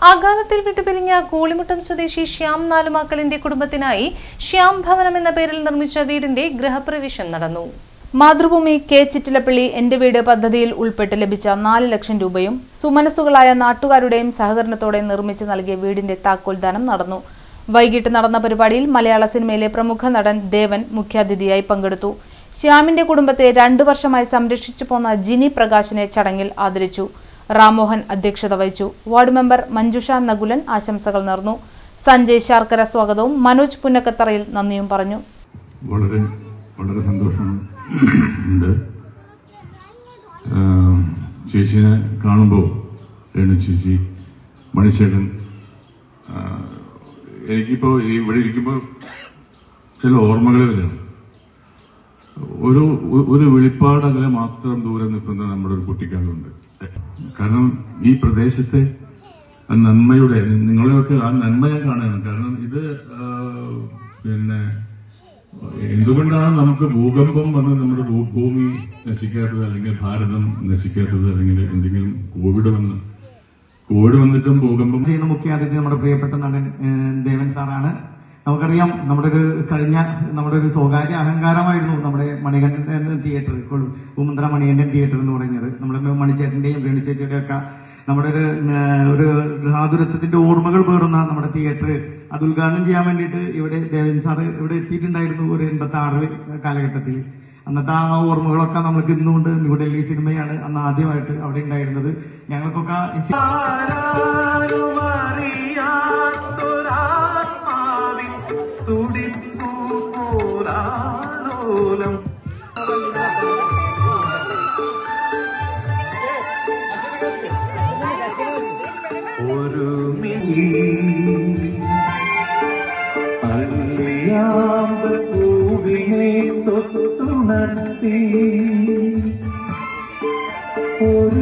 അകാലത്തിൽ വിട്ടുപിരിഞ്ഞ കൂളിമുട്ടം സ്വദേശി ശ്യാം നാലുമാക്കലിന്റെ കുടുംബത്തിനായി ശ്യാം ഭവനം എന്ന പേരിൽ നിർമ്മിച്ച വീടിന്റെ ഗൃഹപ്രവേശം നടന്നു. മാതൃഭൂമി കെ ചിറ്റിലപ്പള്ളി എന്റെ വീട് പദ്ധതിയിൽ ഉൾപ്പെട്ട് ലഭിച്ച 4 ലക്ഷം രൂപയും സുമനസ്സുകളായ നാട്ടുകാരുടെയും സഹകരണത്തോടെ നിർമ്മിച്ചു നൽകിയ വീടിന്റെ താക്കോൽദാനം നടന്നു. വൈകിട്ട് നടന്ന പരിപാടിയിൽ മലയാള സിനിമയിലെ പ്രമുഖ നടൻ ദേവൻ മുഖ്യാതിഥിയായി പങ്കെടുത്തു. ശ്യാമിന്റെ കുടുംബത്തെ 2 വർഷമായി സംരക്ഷിച്ചു പോന്ന ജിനി പ്രകാശിനെ ചടങ്ങിൽ ആദരിച്ചു. റാംമോഹൻ അധ്യക്ഷത വഹിച്ചു. വാർഡ് മെമ്പർ മഞ്ജുഷ നകുലൻ ആശംസകൾ നേർന്നു. സഞ്ജയ് ശാർക്കര സ്വാഗതവും മനോജ് പുന്നക്കത്തറയിൽ നന്ദിയും പറഞ്ഞു. വളരെ സന്തോഷമുണ്ട് ചേച്ചിനെ കാണുമ്പോൾ. രേണു ചേച്ചി, മണിച്ചേട്ടൻ, എനിക്കിപ്പോൾ ഇവിടെ ഇരിക്കുമ്പോൾ ചില ഓർമ്മകൾ വരികയാണ്. ഒരു വെളിപ്പാടകലെ മാത്രം ദൂരെ നിൽക്കുന്ന നമ്മുടെ ഒരു കുട്ടിക്കാലുണ്ട്. കാരണം ഈ പ്രദേശത്തെ നന്മയുടെ, നിങ്ങളെയൊക്കെ ആ നന്മയെ കാണുകയാണ്. കാരണം ഇത് പിന്നെ എന്തുകൊണ്ടാണ് നമുക്ക് ഭൂകമ്പം വന്ന് നമ്മുടെ ഭൂമി നശിക്കാത്തത്, അല്ലെങ്കിൽ ഭാരതം നശിക്കാത്തത്, അല്ലെങ്കിൽ എന്തെങ്കിലും കോവിഡ് വന്നിട്ടും ഭൂകമ്പം ചെയ്യുന്ന മുഖ്യാതിഥി നമ്മുടെ പ്രിയപ്പെട്ട നടൻ ദേവൻ സാറാണ്. നമുക്കറിയാം, നമ്മുടെ ഒരു സ്വകാര്യ അഹങ്കാരമായിരുന്നു നമ്മുടെ മണികണ്ഠൻ തിയേറ്റർ, ഉമ്മന്തറ മണികണ്ഠൻ തിയേറ്റർ എന്ന് പറയുന്നത്. നമ്മുടെ മണിച്ചേട്ടന്റെയും വേണുചേച്ചിയുടെയും ഒക്കെ നമ്മുടെ ഒരു ഗൃഹാതുരത്വത്തിന്റെ ഓർമ്മകൾ പേറുന്ന നമ്മുടെ തിയേറ്റർ അത് ഉദ്ഘാടനം ചെയ്യാൻ വേണ്ടിയിട്ട് ഇവിടെ ദേവൻ സാറ് ഇവിടെ എത്തിയിട്ടുണ്ടായിരുന്നു. ഒരു 86 കാലഘട്ടത്തിൽ. അന്നത്തെ ആ ഓർമ്മകളൊക്കെ നമ്മൾക്ക് ഇന്നുകൊണ്ട് ന്യൂഡൽഹി സിനിമയാണ് അന്ന് ആദ്യമായിട്ട് അവിടെ ഉണ്ടായിരുന്നത്. ഞങ്ങൾക്കൊക്കെ ഒരു അല്ലിയാമ്പ് പൂവിനെ തൊട്ടുണർത്തി ഒരു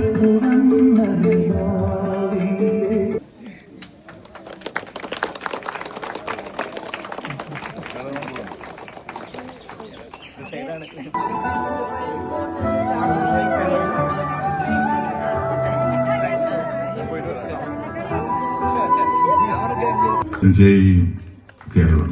ജയ് കേരളം.